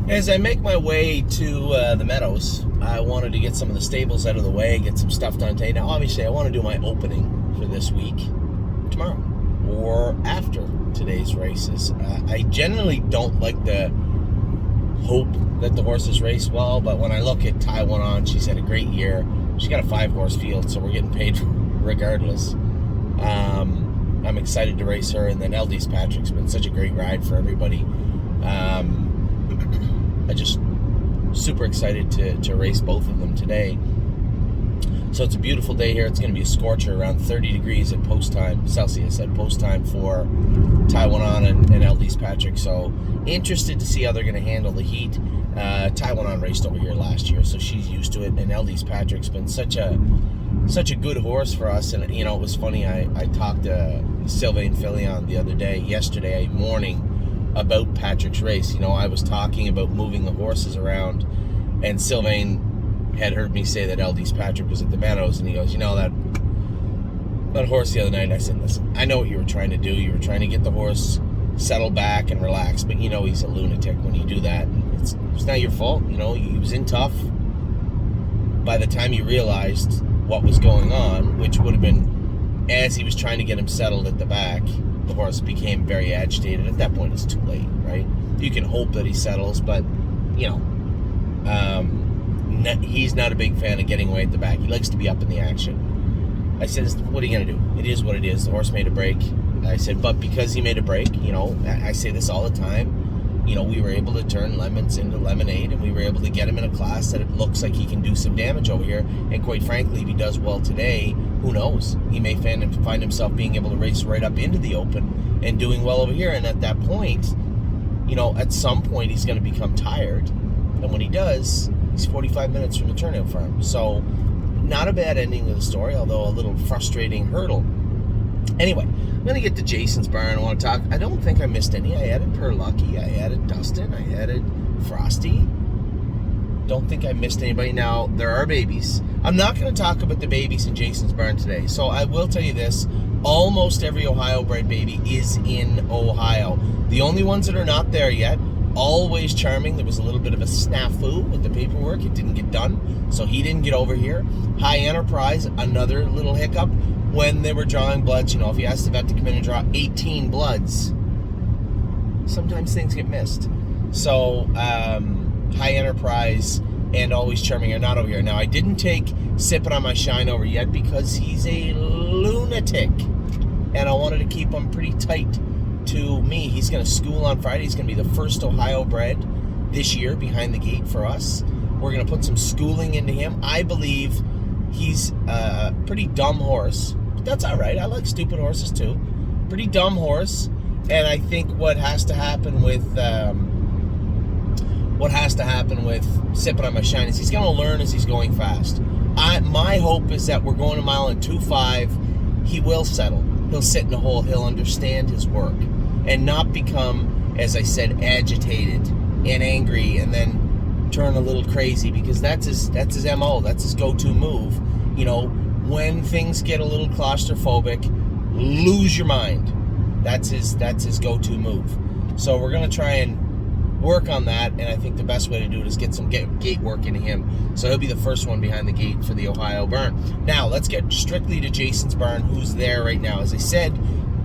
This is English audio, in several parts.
As I make my way to the Meadows, I wanted to get some of the stables out of the way, get some stuff done today. Now, obviously, I want to do my opening for this week tomorrow or after today's races. I generally don't like to hope that the horses race well, but when I look at Tai One On, she's had a great year. She's got a 5-horse field, so we're getting paid regardless. I'm excited to race her, and then LD's Patrick's been such a great ride for everybody. I just super excited to race both of them today. So it's a beautiful day here. It's going to be a scorcher, around 30 degrees at post time, Celsius at post time for Tai One On and LD's Patrick. So interested to see how they're going to handle the heat. Tai One On raced over here last year, so she's used to it. And LD's Patrick's been such a good horse for us. And you know, it was funny. I talked to Sylvain Filion yesterday morning, about Patrick's race. You know, I was talking about moving the horses around, and Sylvain had heard me say that LD's Patrick was at the Meadows, and he goes, you know, that horse the other night. And I said, listen, I know what you were trying to do. You were trying to get the horse settled back and relax, but you know he's a lunatic when you do that. It's not your fault. You know, he was in tough. By the time you realized what was going on, which would have been as he was trying to get him settled at the back, the horse became very agitated. At that point, it's too late, right? You can hope that he settles, but, you know, he's not a big fan of getting away at the back. He likes to be up in the action. I said, what are you going to do? It is what it is. The horse made a break. I said, but because he made a break, you know, I say this all the time, you know, we were able to turn lemons into lemonade, and we were able to get him in a class that it looks like he can do some damage over here. And quite frankly, if he does well today, who knows? He may find himself being able to race right up into the Open and doing well over here. And at that point, you know, at some point he's going to become tired. And when he does, he's 45 minutes from the turnout farm. So not a bad ending of the story, although a little frustrating hurdle. Anyway, I'm going to get to Jason's barn. I want to talk. I don't think I missed any. I added Per Lucky. I added Dustin. I added Frosty. Don't think I missed anybody. Now, there are babies. I'm not going to talk about the babies in Jason's barn today. So I will tell you this. Almost every Ohio-bred baby is in Ohio. The only ones that are not there yet, Always Charming. There was a little bit of a snafu with the paperwork. It didn't get done, so he didn't get over here. High Enterprise, another little hiccup. When they were drawing bloods, you know, if you ask the vet to come in and draw 18 bloods, sometimes things get missed. So, High Enterprise and Always Charming are not over here. Now, I didn't take Sippin' on My Shine over yet because he's a lunatic, and I wanted to keep him pretty tight to me. He's going to school on Friday. He's going to be the first Ohio bred this year behind the gate for us. We're going to put some schooling into him. I believe he's a pretty dumb horse, but that's all right. I like stupid horses too. Pretty dumb horse, and I think what has to happen with Sippin' on My Shine is he's going to learn as he's going fast. My hope is that we're going a mile and 2.5. He will settle. He'll sit in the hole. He'll understand his work and not become, as I said, agitated and angry and then turn a little crazy, because that's his MO. That's his go-to move. You know, when things get a little claustrophobic, lose your mind. That's his go-to move. So we're going to try and work on that, and I think the best way to do it is get some gate work into him. So he'll be the first one behind the gate for the Ohio barn. Now, let's get strictly to Jason's barn, who's there right now. As I said,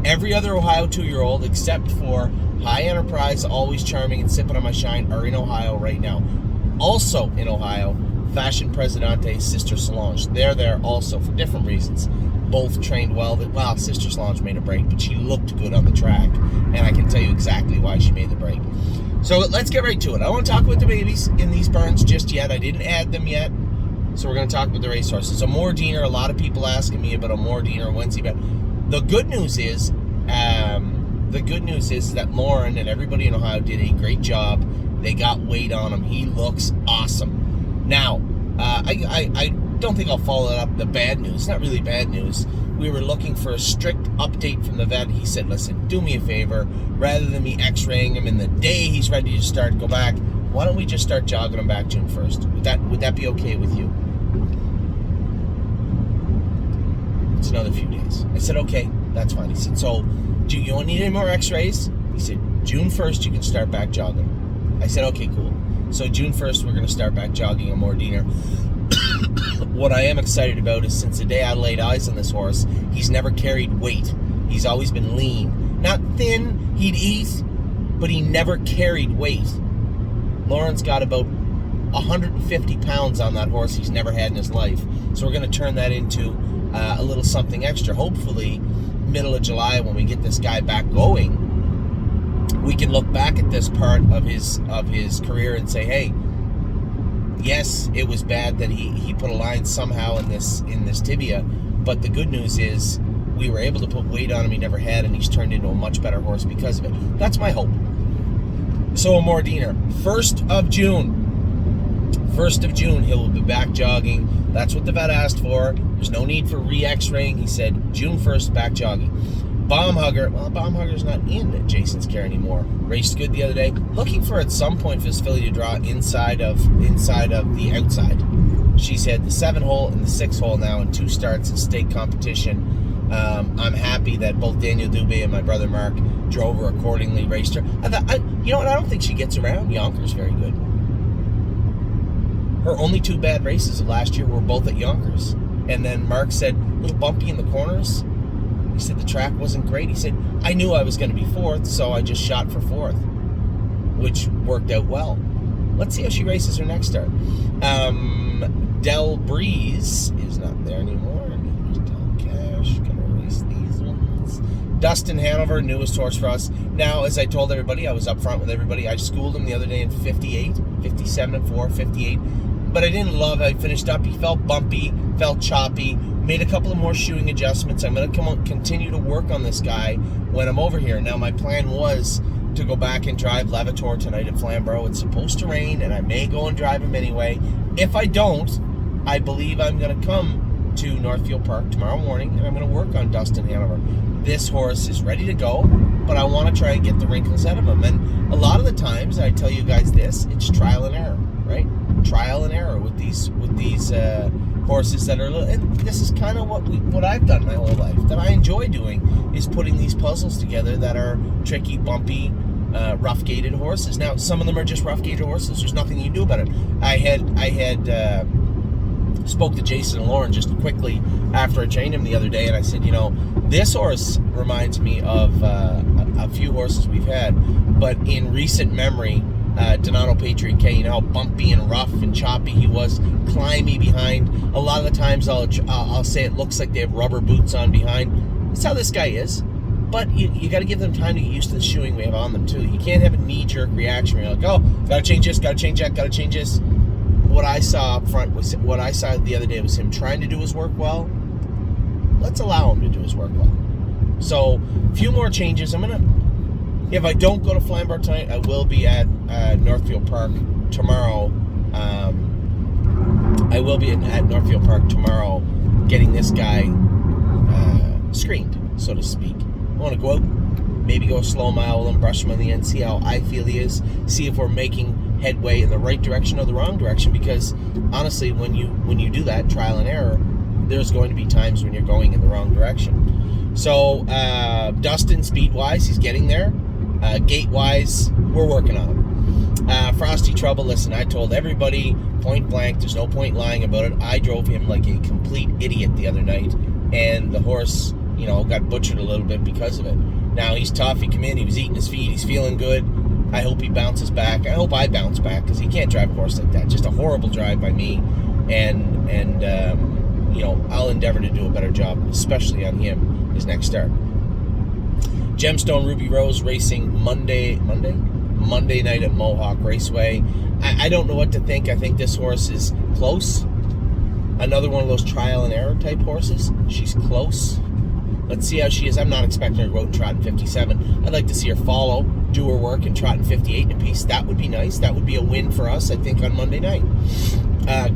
every other Ohio 2-year-old except for High Enterprise, Always Charming, and Sippin' on My Shine are in Ohio right now. Also in Ohio, Fashion Presidente, Sister Solange. They're there also for different reasons. Both trained well. Well, Sister Solange made a break, but she looked good on the track, and I can tell you exactly why she made the break. So let's get right to it. I don't want to talk about the babies in these barns just yet. I didn't add them yet, so we're going to talk about the racehorses. Amor Diener, a lot of people asking me about Amor Diener, when's he back? The good news is that Lauren and everybody in Ohio did a great job. They got weight on him. He looks awesome. Now, I don't think I'll follow it up. The bad news, it's not really bad news. We were looking for a strict update from the vet. He said, listen, do me a favor. Rather than me x-raying him in the day he's ready to start, go back, why don't we just start jogging him back June 1st? Would that be okay with you? It's another few days. I said, okay, that's fine. He said, so do you don't need any more x-rays? He said, June 1st, you can start back jogging. I said, okay, cool. So June 1st, we're going to start back jogging on Mordiner. What I am excited about is since the day I laid eyes on this horse, he's never carried weight. He's always been lean. Not thin, he'd eat, but he never carried weight. Lauren's got about 150 pounds on that horse he's never had in his life. So we're going to turn that into a little something extra. Hopefully, middle of July, when we get this guy back going, we can look back at this part of his career and say, hey, yes, it was bad that he put a line somehow in this tibia, but the good news is we were able to put weight on him he never had, and he's turned into a much better horse because of it. That's my hope. So Mordiner, 1st of June. 1st of June, he'll be back jogging. That's what the vet asked for. There's no need for re-x-raying. He said June 1st, back jogging. Baumhugger, well, Baumhugger's not in Jason's care anymore. Raced good the other day. Looking for at some point for this filly to draw inside of the outside. She's had the 7-hole and the 6-hole now in 2 starts in state competition. I'm happy that both Daniel Dubé and my brother Mark drove her accordingly, raced her. I thought, you know what? I don't think she gets around. Yonkers very good. Her only 2 bad races of last year were both at Yonkers. And then Mark said, a little bumpy in the corners. He said the track wasn't great. He said, I knew I was going to be 4th, so I just shot for 4th, which worked out well. Let's see how she races her next start. Del Breeze is not there anymore. Del Cash, going to race these ones. Dustin Hanover, newest horse for us. Now, as I told everybody, I was up front with everybody. I schooled him the other day in 58, 57 and 4, 58. But I didn't love how he finished up. He felt bumpy, felt choppy, made a couple of more shoeing adjustments. I'm going to continue to work on this guy when I'm over here. Now, my plan was to go back and drive Levator tonight at Flamborough. It's supposed to rain, and I may go and drive him anyway. If I don't, I believe I'm going to come to Northfield Park tomorrow morning, and I'm going to work on Dustin Hanover. This horse is ready to go, but I want to try and get the wrinkles out of him. And a lot of the times, I tell you guys this, it's trial and error, right? Trial and error with these horses that are little. And this is kind of what I've done my whole life, that I enjoy doing, is putting these puzzles together that are tricky, bumpy, rough-gated horses. Now, some of them are just rough-gated horses. There's nothing you can do about it. I had spoke to Jason and Lauren just quickly after I trained him the other day, and I said, this horse reminds me of a few horses we've had, but in recent memory, Donato Patriot K, you know how bumpy and rough and choppy he was, climby behind. A lot of the times I'll say it looks like they have rubber boots on behind. That's how this guy is. But you got to give them time to get used to the shoeing we have on them too. You can't have a knee-jerk reaction where you're like, oh, gotta change this, gotta change that, gotta change this. What I saw up front was, what I saw the other day was him trying to do his work well. Let's allow him to do his work well. So, a few more changes. If I don't go to Flamborough tonight, I will be at Northfield Park tomorrow. I will be at Northfield Park tomorrow getting this guy screened, so to speak. I want to go out, maybe go a slow mile with him, brush him on the end, see how I feel he is, see if we're making headway in the right direction or the wrong direction, because honestly, when you do that, trial and error, there's going to be times when you're going in the wrong direction. So, Dustin, speed-wise, he's getting there. Gate-wise, we're working on him. Frosty Trouble, listen, I told everybody point blank, there's no point lying about it. I drove him like a complete idiot the other night, and the horse, got butchered a little bit because of it. Now, he's tough. He came in, he was eating his feet, he's feeling good. I hope he bounces back. I hope I bounce back, because he can't drive a horse like that. Just a horrible drive by me, and I'll endeavor to do a better job, especially on him, his next start. Gemstone Ruby Rose racing Monday night at Mohawk Raceway. I don't know what to think. I think this horse is close. Another one of those trial and error type horses. She's close. Let's see how she is. I'm not expecting her to go out and trot in 57. I'd like to see her follow, do her work, and trot in 58 in a piece. That would be nice. That would be a win for us, I think, on Monday night.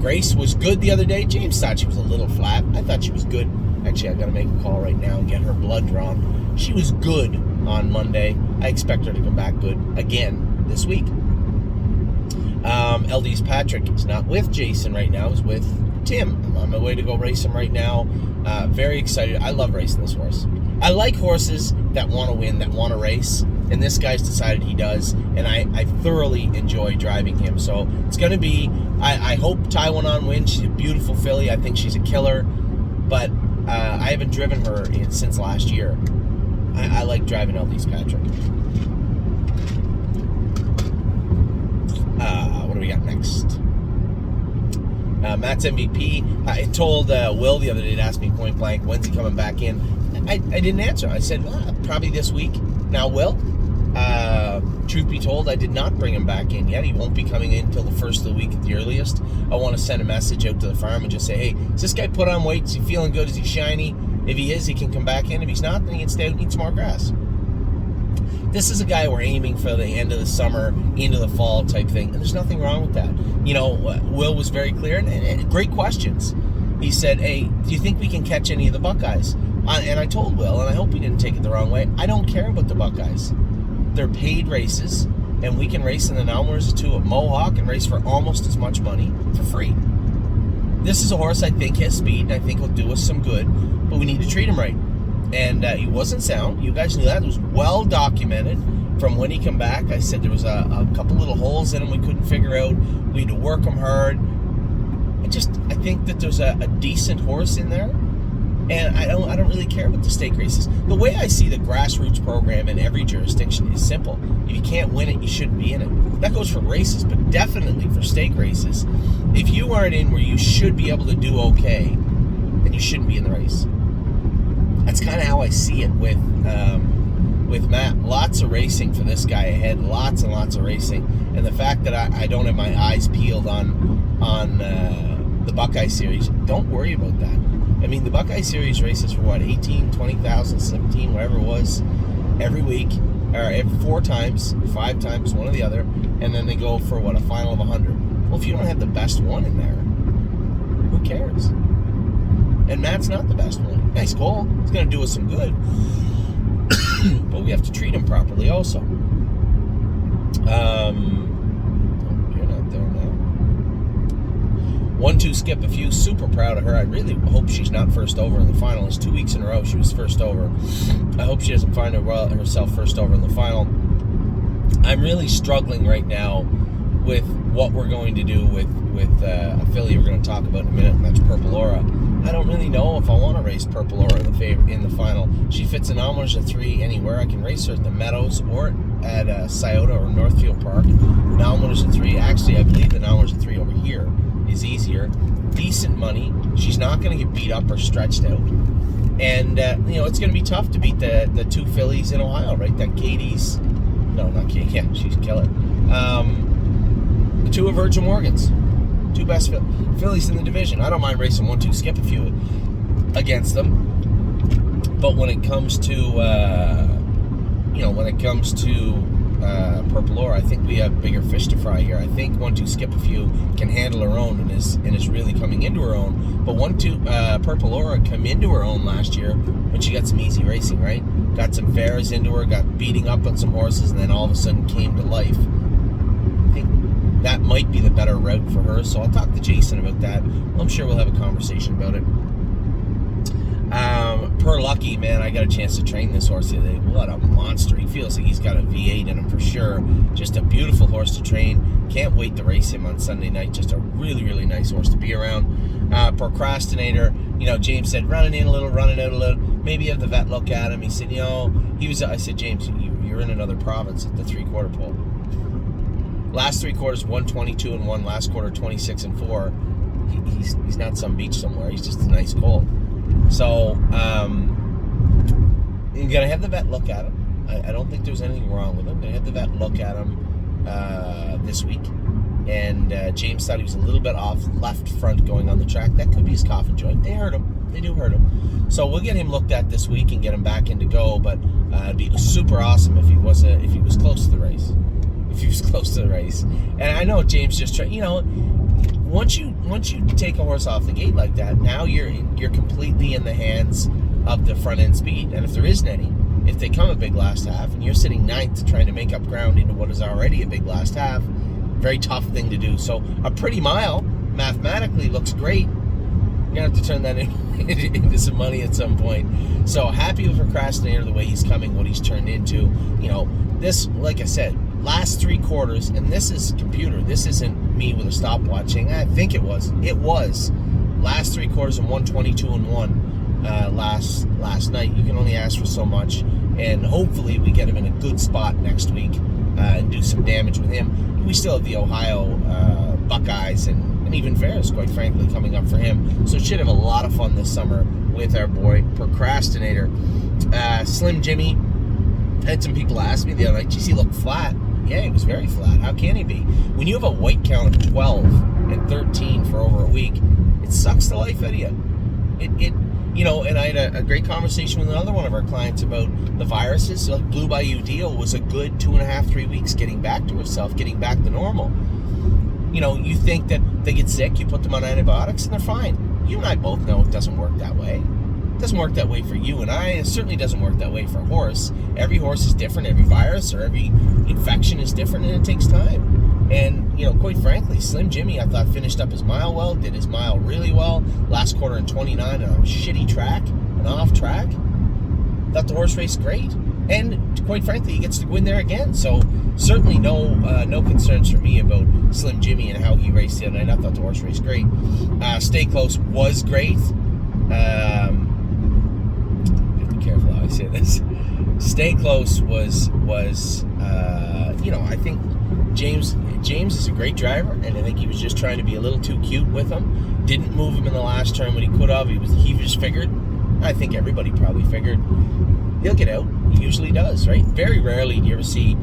Grace was good the other day. James thought she was a little flat. I thought she was good. Actually, I've got to make a call right now and get her blood drawn. She was good on Monday. I expect her to come back good again this week. LD's Patrick is not with Jason right now. He's with Tim. I'm on my way to go race him right now. Very excited. I love racing this horse. I like horses that want to win, that want to race. And this guy's decided he does, and I thoroughly enjoy driving him. So it's going to be, I hope Taiwan wins. She's a beautiful filly. I think she's a killer, but I haven't driven her since last year. I like driving Elise Patrick. What do we got next? Matt's MVP. I told Will the other day to ask me point blank, when's he coming back in? I didn't answer. I said, probably this week. Now, Will, truth be told, I did not bring him back in yet. He won't be coming in until the first of the week at the earliest. I want to send a message out to the farm and just say, hey, is this guy put on weight? Is he feeling good? Is he shiny? If he is, he can come back in. If he's not, then he can stay out and eat some more grass. This is a guy we're aiming for the end of the summer, into the fall type thing, and there's nothing wrong with that. You know, Will was very clear, and great questions. He said, hey, do you think we can catch any of the Buckeyes? And I told Will, and I hope he didn't take it the wrong way, I don't care about the Buckeyes. They're paid races, and we can race in the Nalmers too at Mohawk and race for almost as much money for free. This is a horse I think has speed, and I think will do us some good, but we need to treat him right. And he wasn't sound. You guys knew that. It was well documented from when he came back. I said there was a couple little holes in him we couldn't figure out. We had to work him hard. I think that there's a decent horse in there, and I don't really care about the stake races. The way I see the grassroots program in every jurisdiction is simple. If you can't win it, you shouldn't be in it. That goes for races, but definitely for stake races. If you aren't in where you should be able to do okay, then you shouldn't be in the race. That's kind of how I see it with Matt. Lots of racing for this guy ahead. Lots and lots of racing. And the fact that I don't have my eyes peeled on the Buckeye Series, don't worry about that. I mean, the Buckeye Series races for what, 18, 20,000, 17, whatever it was, every week, or every 4 times, 5 times, one or the other, and then they go for what, a final of 100. Well, if you don't have the best one in there, who cares? And Matt's not the best one. Nice goal. It's going to do us some good. But we have to treat him properly also. You're not there now. 1-2 skip a few. Super proud of her. I really hope she's not first over in the final. It's 2 weeks in a row she was first over. I hope she doesn't find herself first over in the final. I'm really struggling right now with what we're going to do with a filly we're going to talk about in a minute, and that's Purple Aura. I don't really know if I want to race Purple Aura in the final. She fits an Almers at 3 anywhere. I can race her at the Meadows or at Scioto or Northfield Park. An Almers at 3. Actually, I believe the Almers at 3 over here is easier. Decent money. She's not going to get beat up or stretched out. And, it's going to be tough to beat the 2 fillies in Ohio, right? That Katie's... No, not Katie. Yeah, she's a killer. The 2 of Virgil Morgan's. 2 best fillies in the division. I don't mind racing 1-2 skip a few against them, but when it comes to Purple Aura, I think we have bigger fish to fry here. I think 1-2 skip a few can handle her own and is really coming into her own. But 1-2 Purple Aura come into her own last year when she got some easy racing, right? Got some fares into her, got beating up on some horses, and then all of a sudden came to life. I think that might be the better route for her, so I'll talk to Jason about that. I'm sure we'll have a conversation about it. Per Lucky, man, I got a chance to train this horse today. What a monster. He feels like he's got a V8 in him for sure. Just a beautiful horse to train. Can't wait to race him on Sunday night. Just a really, really nice horse to be around. Procrastinator, James said, running in a little, running out a little. Maybe have the vet look at him. He said, I said, James, you're in another province at the 3/4 pole. Last 3 quarters, 122-1. Last quarter, 26-4. He's not some beach somewhere. He's just a nice colt. So, you're going to have the vet look at him. I don't think there's anything wrong with him. Going to have the vet look at him this week. And James thought he was a little bit off left front going on the track. That could be his coffin joint. They hurt him. They do hurt him. So we'll get him looked at this week and get him back in to go. But it'd be super awesome if he was close to the race. If he was close to the race. And I know James just tried, once you take a horse off the gate like that, now you're completely in the hands of the front end speed. And if there isn't any, if they come a big last half and you're sitting ninth trying to make up ground into what is already a big last half, very tough thing to do. So a pretty mile mathematically looks great. You're gonna have to turn that in. into some money at some point. So happy with Procrastinator, the way he's coming, what he's turned into. You know, this, like I said, last 3 quarters, and this is computer. This isn't me with a stopwatch saying, I think it was. It was. Last 3 quarters and 122-1 last night. You can only ask for so much, and hopefully we get him in a good spot next week and do some damage with him. We still have the Ohio Buckeyes and even Ferris, quite frankly, coming up for him. So should have a lot of fun this summer with our boy Procrastinator. Slim Jimmy, had some people ask me the other night, geez, he looked flat. Yeah, he was very flat. How can he be? When you have a white count of 12 and 13 for over a week, it sucks the life out of you. It you know, and I had a great conversation with another one of our clients about the viruses. Like Blue Bayou deal was a good 2.5, 3 weeks getting back to herself, getting back to normal. You know, you think that they get sick, you put them on antibiotics, and they're fine. You and I both know it doesn't work that way. It doesn't work that way for you and I. It certainly doesn't work that way for a horse. Every horse is different. Every virus or every infection is different, and it takes time. And, you know, quite frankly, Slim Jimmy, I thought, finished up his mile well, did his mile really well. Last quarter in 29 on a shitty track, an off track. Thought the horse raced great. And, quite frankly, he gets to go in there again. So, certainly no concerns for me about Slim Jimmy and how he raced the other night. I thought the horse raced great. Stay Close was great. Be careful how I say this. Stay Close was you know, I think James is a great driver, and I think he was just trying to be a little too cute with him. Didn't move him in the last turn when he could have. He just figured. I think everybody probably figured he'll get out. He usually does, right? Very rarely do you ever see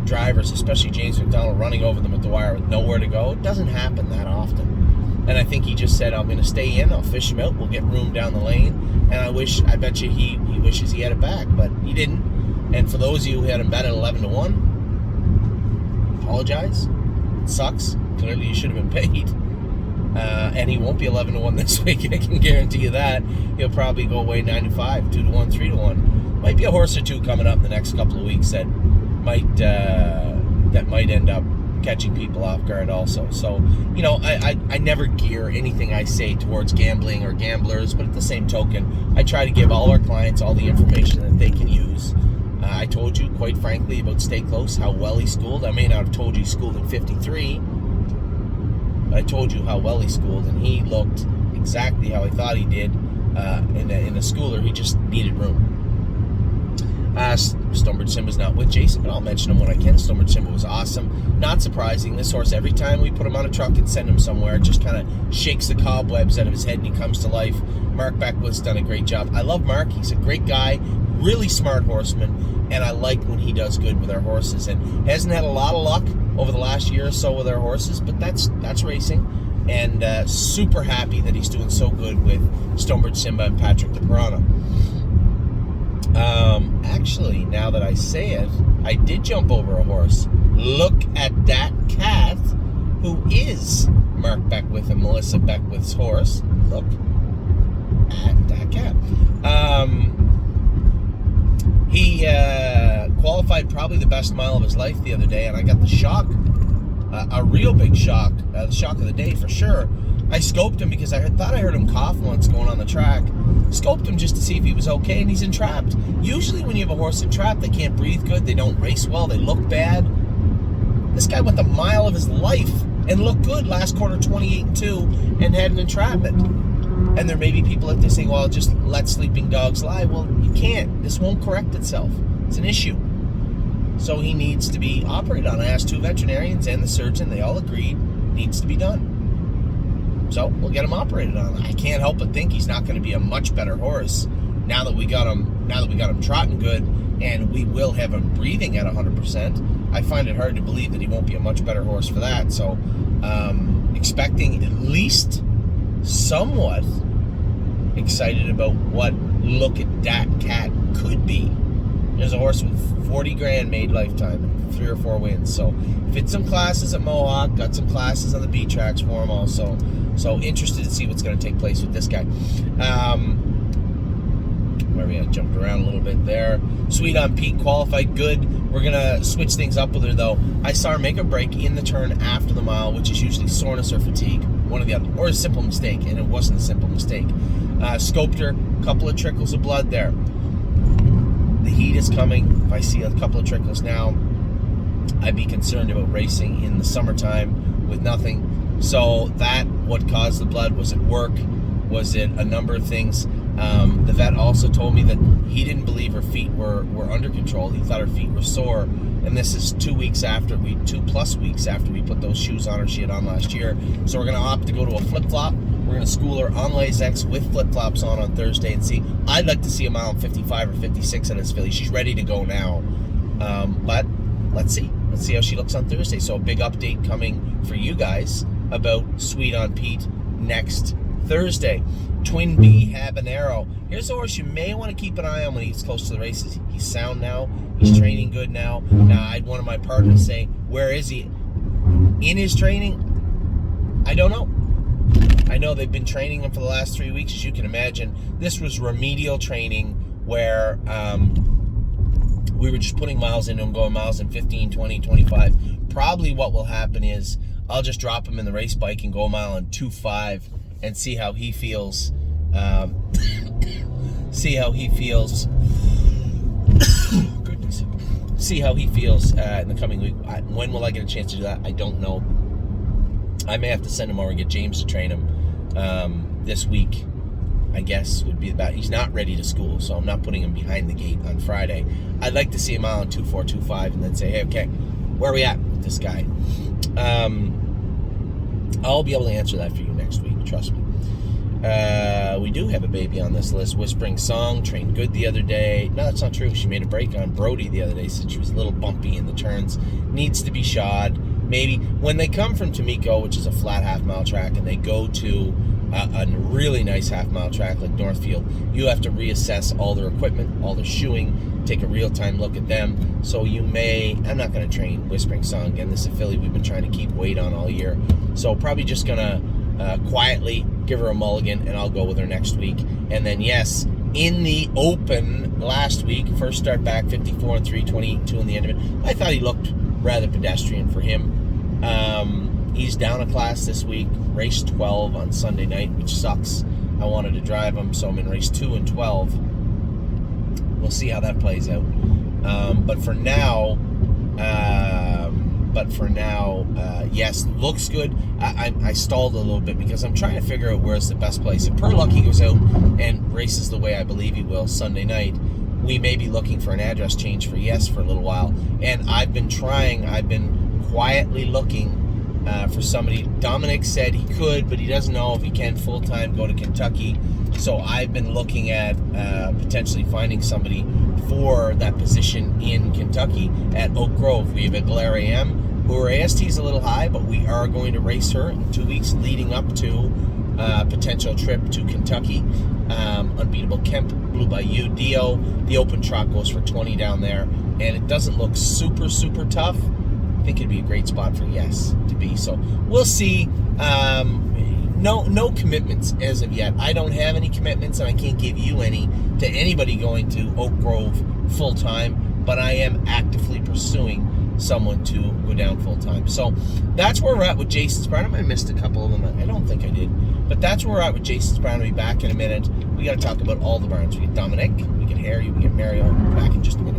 drivers, especially James McDonald, running over them at the wire with nowhere to go. It doesn't happen that often. And I think he just said, I'm going to stay in. I'll fish him out. We'll get room down the lane. And I bet you he wishes he had it back, but he didn't. And for those of you who had him bet at 11-1, apologize. It sucks. Clearly you should have been paid. And he won't be 11-1 this week. I can guarantee you that. He'll probably go away 9-5, 2-1, 3-1. Might be a horse or two coming up in the next couple of weeks that might end up catching people off guard also. So, you know, I never gear anything I say towards gambling or gamblers, but at the same token, I try to give all our clients all the information that they can use. I told you, quite frankly, about Stay Close, how well he schooled. I may not have told you he schooled in 53, but I told you how well he schooled, and he looked exactly how I thought he did in a schooler. He just needed room. Stonebridge Simba's not with Jason, but I'll mention him when I can. Stonebridge Simba was awesome. Not surprising. This horse, every time we put him on a truck and send him somewhere, it just kind of shakes the cobwebs out of his head and he comes to life. Mark Beckwith's done a great job. I love Mark. He's a great guy, really smart horseman, and I like when he does good with our horses. And hasn't had a lot of luck over the last year or so with our horses, but that's racing. And super happy that he's doing so good with Stonebridge Simba and Patrick DePirano. Actually, now that I say it, I did jump over a horse. Look at that cat, who is Mark Beckwith and Melissa Beckwith's horse. Look at that cat. He qualified probably the best mile of his life the other day, and I got the shock, a real big shock, the shock of the day for sure. I scoped him because I thought I heard him cough once going on the track. Scoped him just to see if he was okay, and he's entrapped. Usually when you have a horse entrapped, they can't breathe good, they don't race well, they look bad. This guy went the mile of his life and looked good last quarter, 28-2, and had an entrapment. And there may be people out there saying, well, just let sleeping dogs lie. Well, you can't. This won't correct itself. It's an issue. So he needs to be operated on. I asked 2 veterinarians and the surgeon. They all agreed it needs to be done. So we'll get him operated on. I can't help but think he's not going to be a much better horse now that we got him trotting good, and we will have him breathing at 100%. I find it hard to believe that he won't be a much better horse for that. So expecting at least somewhat excited about what Look at That Cat could be. There's a horse with 40 grand made lifetime and 3 or 4 wins. So fit some classes at Mohawk, got some classes on the B tracks for him also. So interested to see what's going to take place with this guy. Maybe I jumped around a little bit there. Sweet on Pete qualified good. We're going to switch things up with her though. I saw her make a break in the turn after the mile, which is usually soreness or fatigue, one or the other, or a simple mistake, and it wasn't a simple mistake. Scoped her, a couple of trickles of blood there. The heat is coming. If I see a couple of trickles now, I'd be concerned about racing in the summertime with nothing. So what caused the blood? Was it work? Was it a number of things? The vet also told me that he didn't believe her feet were under control. He thought her feet were sore. And this is 2 weeks after 2+ weeks after we put those shoes on her she had on last year. So we're going to opt to go to a flip-flop. We're going to school her on Lasix with flip-flops on Thursday and see. I'd like to see a mile 55 or 56 in this filly. She's ready to go now. But let's see. Let's see how she looks on Thursday. So a big update coming for you guys about Sweet on Pete next Thursday. Twin B Habanero. Here's a horse you may want to keep an eye on when he gets close to the races. He's sound now. He's training good now. Now, I had one of my partners say, where is he? In his training? I don't know. I know they've been training him for the last 3 weeks, as you can imagine. This was remedial training where we were just putting miles into him, going miles in 15, 20, 25. Probably what will happen is I'll just drop him in the race bike and go a mile in 2.5 and see how he feels. See how he feels. Goodness. See how he feels in the coming week. When will I get a chance to do that? I don't know. I may have to send him over and get James to train him this week. I guess would be about. He's not ready to school, so I'm not putting him behind the gate on Friday. I'd like to see him out on 2.4, 2.5, and then say, hey, okay, where are we at with this guy? I'll be able to answer that for you next week. Trust me. We do have a baby on this list. Whispering Song trained good the other day. No, that's not true. She made a break on Brody the other day since she was a little bumpy in the turns. Needs to be shod. Maybe when they come from Tamiko, which is a flat half-mile track, and they go to a really nice half-mile track like Northfield, you have to reassess all their equipment, all their shoeing, take a real-time look at them. So you may, I'm not going to train Whispering Song again. This is a filly we've been trying to keep weight on all year. So probably just going to quietly give her a mulligan, and I'll go with her next week. And then, yes, in the Open last week, first start back, 54 and 3, 28 in the end of it. I thought he looked rather pedestrian for him. He's down a class this week, race 12 on Sunday night, which sucks. I wanted to drive him, so I'm in race 2 and 12. We'll see how that plays out. But for now, yes, looks good. I stalled a little bit because I'm trying to figure out where's the best place. If Perlucky goes out and races the way I believe he will Sunday night, we may be looking for an address change for Yes for a little while. And I've been quietly looking for somebody. Dominic said he could, but he doesn't know if he can full-time go to Kentucky. So I've been looking at potentially finding somebody for that position in Kentucky at Oak Grove. We have a Blair AM, who her AST is a little high, but we are going to race her in 2 weeks leading up to a potential trip to Kentucky. Unbeatable Kemp, Blue Bayou, Dio. The Open Trot goes for 20 down there, and it doesn't look super, super tough. I think it'd be a great spot for Yes to be. So we'll see. No commitments as of yet. I don't have any commitments, and I can't give you any to anybody going to Oak Grove full time. But I am actively pursuing someone to go down full time. So that's where we're at with Jason's Barn. I might have missed a couple of them. I don't think I did. But that's where we're at with Jason's Barn. We'll be back in a minute. We got to talk about all the barns. We get Dominic, we get Harry, we get Mario. Back in just a minute.